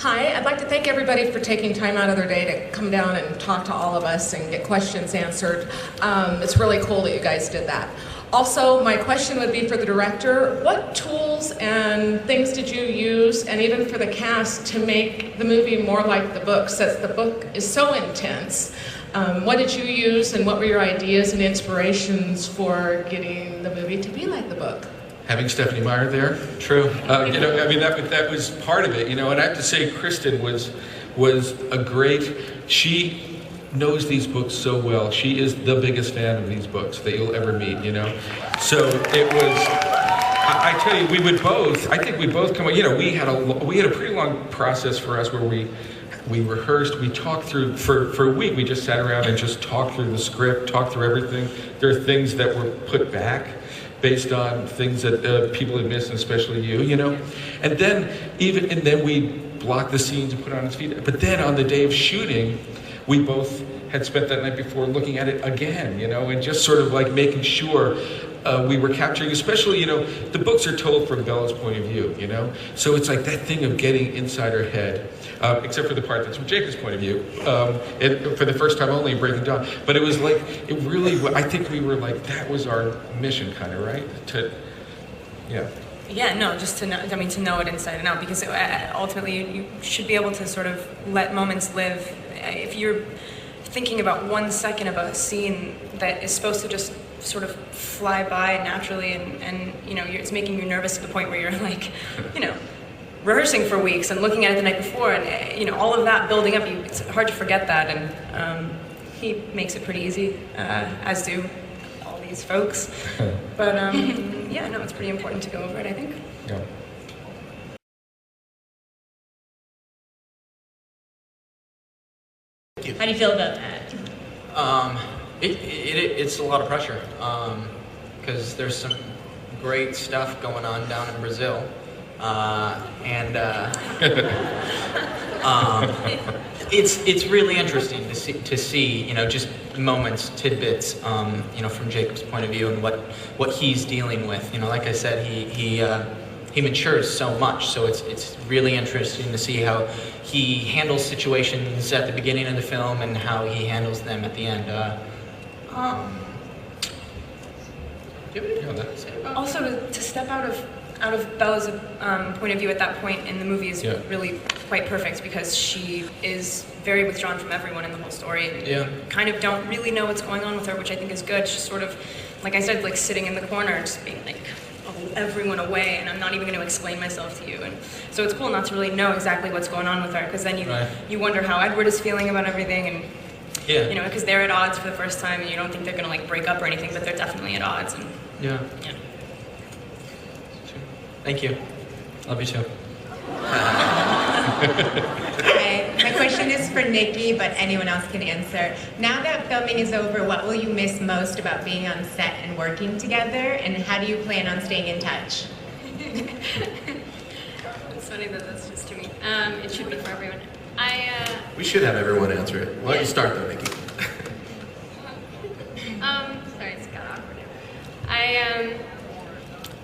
Hi, I'd like to thank everybody for taking time out of their day to come down and talk to all of us and get questions answered. It's really cool that you guys did that. Also, my question would be for the director, what tools and things did you use, and even for the cast, to make the movie more like the book, since the book is so intense? What did you use, and what were your ideas and inspirations for getting the movie to be like the book? Having Stephanie Meyer there, true. That was part of it, and I have to say, Kristen was a great. She knows these books so well. She is the biggest fan of these books that you'll ever meet, So it was. I tell you, we would both. I think we both come. We had a pretty long process for us where we rehearsed. We talked through for a week. We just sat around and just talked through the script, talked through everything. There are things that were put back based on things that people had missed, and especially you, And then we blocked the scenes and put it on its feet. But then on the day of shooting, we both had spent that night before looking at it again, and just sort of like making sure we were capturing, especially, the books are told from Bella's point of view, So it's like that thing of getting inside her head, except for the part that's from Jacob's point of view, for the first time only in Breaking Dawn. But it was like, I think we were like, that was our mission, kind of, right? Yeah, no, just to know it inside and out, because ultimately you should be able to sort of let moments live. If you're thinking about 1 second about a scene that is supposed to just sort of fly by naturally, and it's making you nervous to the point where you're like, rehearsing for weeks and looking at it the night before, and all of that building up, it's hard to forget that, and he makes it pretty easy, as do all these folks. But it's pretty important to go over it, I think. Yeah. How do you feel about that? It's a lot of pressure, because there's some great stuff going on down in Brazil, it's really interesting to see just moments, tidbits, from Jacob's point of view and what he's dealing with. Like I said, he matures so much, so it's really interesting to see how he handles situations at the beginning of the film and how he handles them at the end. Do you have anything to say about? Also, to step out of Bella's point of view at that point in the movie is really quite perfect, because she is very withdrawn from everyone in the whole story, and you kind of don't really know what's going on with her, which I think is good. She's sort of, like I said, like sitting in the corner, just being like, everyone away, and I'm not even going to explain myself to you. And so it's cool not to really know exactly what's going on with her, because then you wonder how Edward is feeling about everything, and because they're at odds for the first time, and you don't think they're going to like break up or anything, but they're definitely at odds. And yeah. Thank you. Love you too. Hi, my question is for Nikki, but anyone else can answer. Now that filming is over, what will you miss most about being on set and working together, and how do you plan on staying in touch? It's funny that that's just to me. It should be for everyone. We should have everyone answer it. Why don't you start though, Nikki? Sorry, it's got awkward.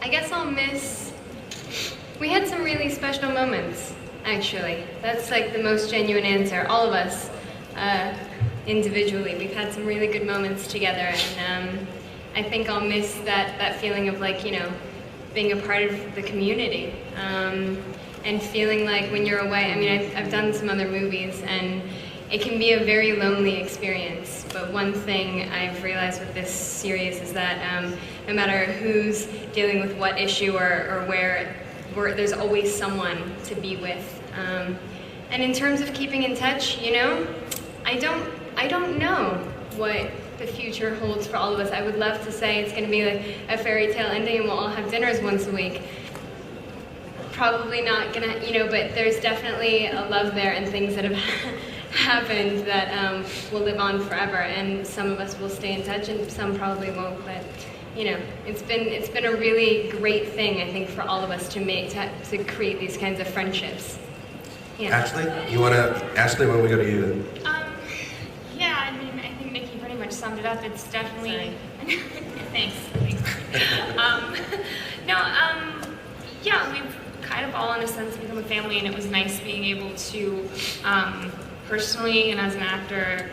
I guess I'll miss. We had some really special moments, actually. That's like the most genuine answer. All of us, individually, we've had some really good moments together, and I think I'll miss that feeling of like, being a part of the community, and feeling like when you're away. I mean, I've done some other movies, and it can be a very lonely experience, but one thing I've realized with this series is that no matter who's dealing with what issue or where there's always someone to be with. And in terms of keeping in touch, I don't know what the future holds for all of us. I would love to say it's going to be like a fairy tale ending and we'll all have dinners once a week. Probably not gonna, but there's definitely a love there and things that have happened that will live on forever, and some of us will stay in touch and some probably won't, but it's been a really great thing, I think, for all of us to create these kinds of friendships. Yeah. Ashley, when we go to you? Yeah, I think Nikki pretty much summed it up. It's definitely. Thanks. Yeah, we've kind of all in a sense become a family, and it was nice being able to personally and as an actor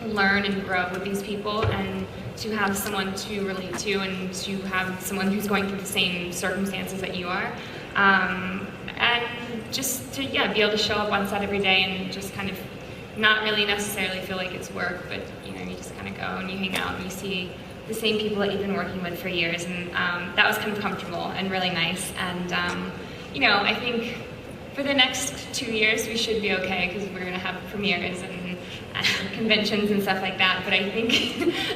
learn and grow with these people, and to have someone to relate to, and to have someone who's going through the same circumstances that you are, and just to be able to show up on set every day and just kind of not really necessarily feel like it's work, but you just kind of go and you hang out and you see the same people that you've been working with for years, and that was kind of comfortable and really nice. And I think for the next 2 years we should be okay, because we're going to have premieres and conventions and stuff like that. But I think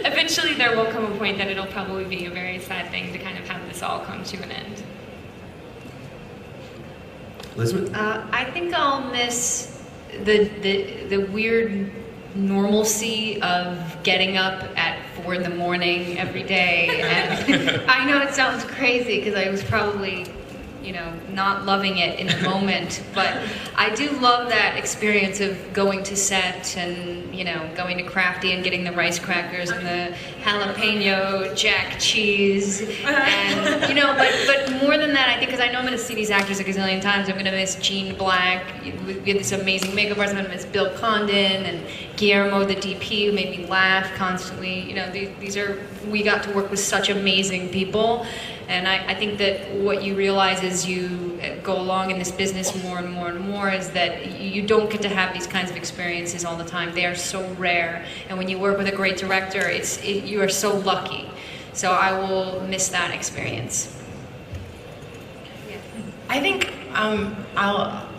eventually there will come a point that it'll probably be a very sad thing to kind of have this all come to an end. Elizabeth? I think I'll miss the weird normalcy of getting up at 4 in the morning every day. And I know it sounds crazy because I was probably, not loving it in the moment, but I do love that experience of going to set and, going to Crafty and getting the rice crackers and the jalapeno jack cheese. And, but more than that, I think, because I know I'm going to see these actors a gazillion times, I'm going to miss Gene Black. We had this amazing makeup artist. I'm going to miss Bill Condon and Guillermo, the DP, who made me laugh constantly. We got to work with such amazing people. And I think that what you realize as you go along in this business more and more and more is that you don't get to have these kinds of experiences all the time. They are so rare. And when you work with a great director, you are so lucky. So I will miss that experience. I think a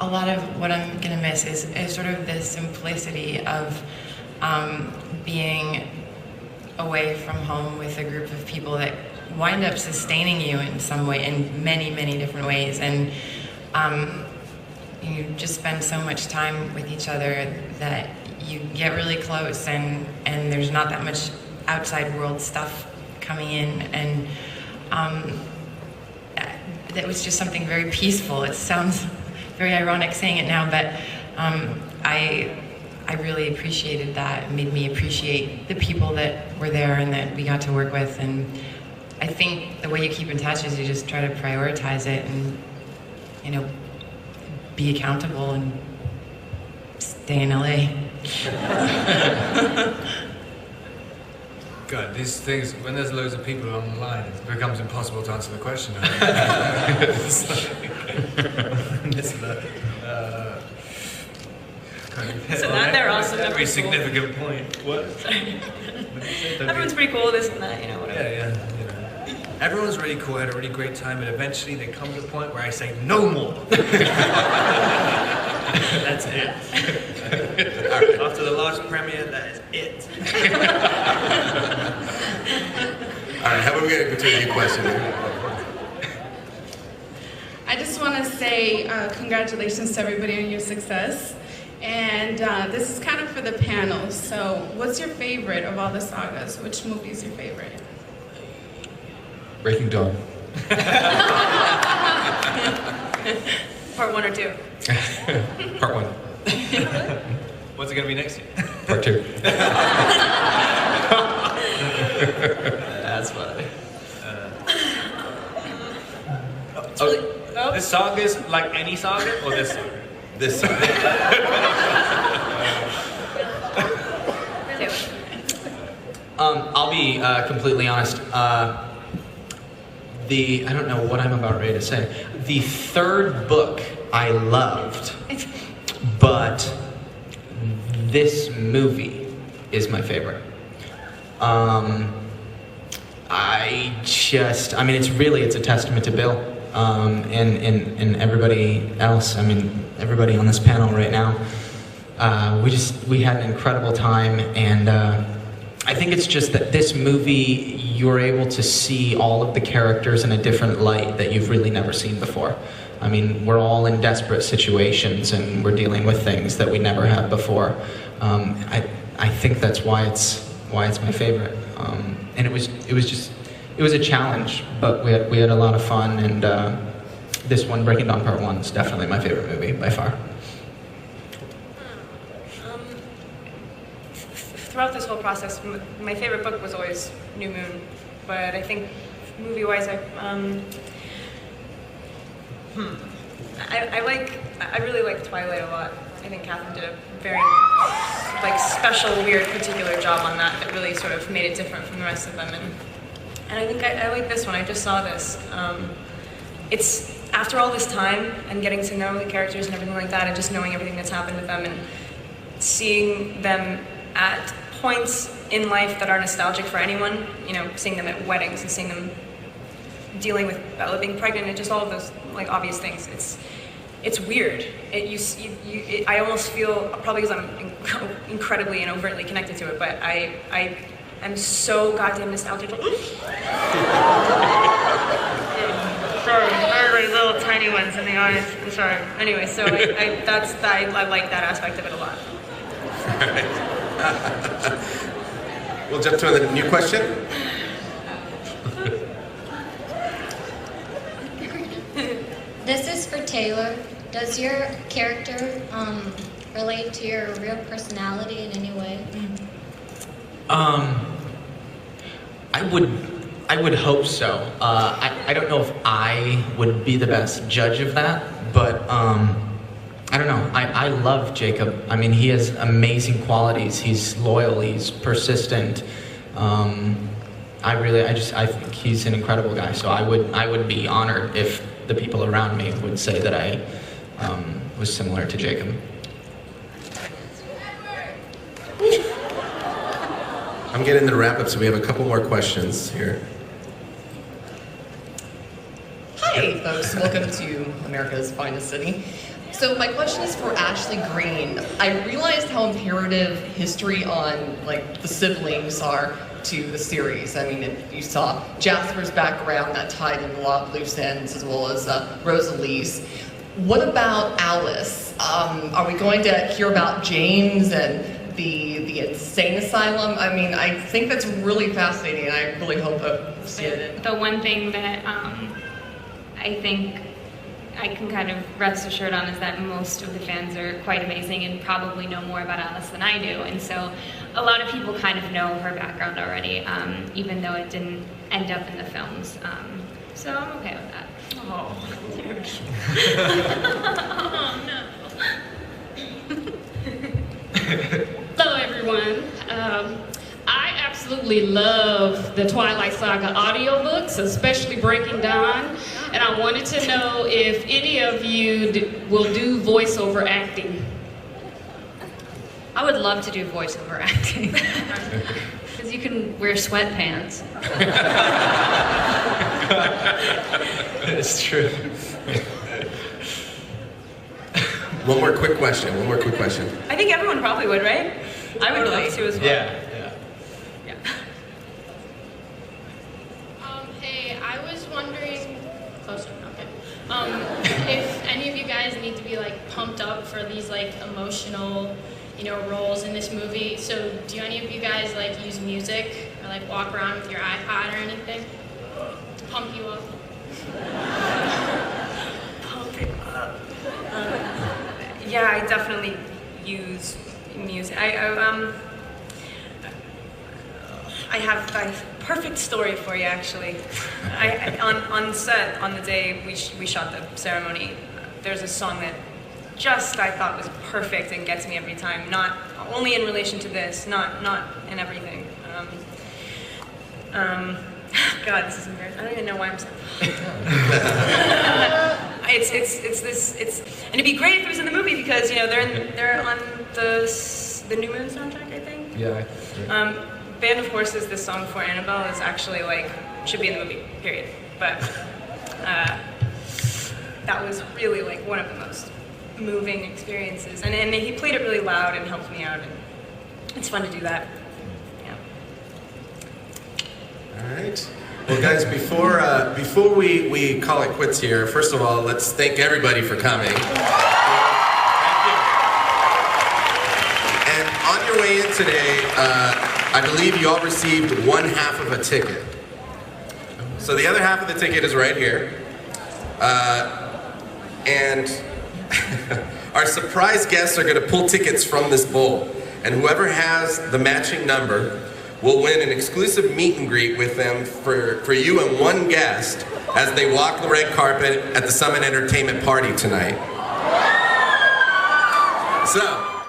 lot of what I'm going to miss is sort of the simplicity of being away from home with a group of people that wind up sustaining you in some way, in many, many different ways. And you just spend so much time with each other that you get really close, and there's not that much outside world stuff coming in. And that was just something very peaceful. It sounds very ironic saying it now, but I really appreciated that. It made me appreciate the people that were there and that we got to work with. And I think the way you keep in touch is you just try to prioritize it and, be accountable and stay in LA. God, these things, when there's loads of people online, it becomes impossible to answer the question. So that they're also every cool. significant point. What? Everyone's pretty cool, this and that, whatever. Yeah. Everyone's really cool, had a really great time, and eventually there comes a point where I say, no more. That's it. All right, after the last premiere, that is it. All right, how about we get into a new question here? I just want to say congratulations to everybody on your success. And this is kind of for the panel. So what's your favorite of all the sagas? Which movie is your favorite? Breaking Dawn. Part 1 or 2? Part 1. What's it going to be next year? Part 2. That's funny. This saga is like any saga, or this saga? This saga. I'll be completely honest. I don't know what I'm about ready to say. The third book I loved, but this movie is my favorite. It's a testament to Bill and everybody else. Everybody on this panel right now. We had an incredible time, and I think it's just that this movie, you're able to see all of the characters in a different light that you've really never seen before. We're all in desperate situations, and we're dealing with things that we never have before. I think that's why it's my favorite. And it was a challenge, but we had a lot of fun. And this one, Breaking Dawn Part 1, is definitely my favorite movie by far. Throughout this whole process, my favorite book was always New Moon, but I think movie-wise, I really like Twilight a lot. I think Catherine did a very special, weird, particular job on that really sort of made it different from the rest of them. And I think I like this one. I just saw this. It's after all this time and getting to know the characters and everything like that, and just knowing everything that's happened with them and seeing them at points in life that are nostalgic for anyone, seeing them at weddings and seeing them dealing with Bella being pregnant and just all of those obvious things. It's weird. I almost feel, probably because I'm incredibly and overtly connected to it, but I am so goddamn nostalgic. Sorry, little tiny ones in the audience. I'm sorry. Anyway, so I like that aspect of it a lot. We'll jump to the new question. This is for Taylor. Does your character relate to your real personality in any way? I would hope so. I don't know if I would be the best judge of that, but I don't know. I love Jacob. I mean, he has amazing qualities. He's loyal. He's persistent. I think he's an incredible guy. So I would be honored if the people around me would say that I was similar to Jacob. I'm getting the wrap up, so we have a couple more questions here. Hi, folks. Welcome to America's Finest City. So my question is for Ashley Green. I realized how imperative history on the siblings are to the series. I mean, you saw Jasper's background that tied in a lot of loose ends, as well as Rosalie's. What about Alice? Are we going to hear about James and the insane asylum? I mean, I think that's really fascinating, and I really hope to see it. The one thing that I think I can kind of rest assured on is that most of the fans are quite amazing and probably know more about Alice than I do. And so a lot of people kind of know her background already, even though it didn't end up in the films. So I'm okay with that. Oh, Oh, no. Hello, everyone. I absolutely love the Twilight Saga audiobooks, especially Breaking Dawn. And I wanted to know if any of you will do voiceover acting. I would love to do voiceover acting. Because you can wear sweatpants. It's true. One more quick question. I think everyone probably would, right? I would love to as well. Yeah. Hey, I was wondering, closer, okay. If any of you guys need to be pumped up for these emotional, roles in this movie. So do any of you guys use music or walk around with your iPod or anything to pump you up? Pump it up. Yeah, I definitely use music. I have a perfect story for you, actually. On set, on the day we shot the ceremony, there's a song that I thought was perfect and gets me every time. Not only in relation to this, not in everything. God, this is embarrassing. I don't even know why I'm so. And it'd be great if it was in the movie because they're on the New Moon soundtrack, I think. Yeah. Band of Horses, this song for Annabelle is actually should be in the movie, period. But that was really one of the most moving experiences, and he played it really loud and helped me out, and it's fun to do that. Yeah. All right. Well, guys, before we call it quits here, first of all, let's thank everybody for coming. Thank you. And on your way in today, I believe you all received one half of a ticket. So the other half of the ticket is right here. And our surprise guests are going to pull tickets from this bowl. And whoever has the matching number will win an exclusive meet and greet with them for you and one guest as they walk the red carpet at the Summit Entertainment party tonight. So,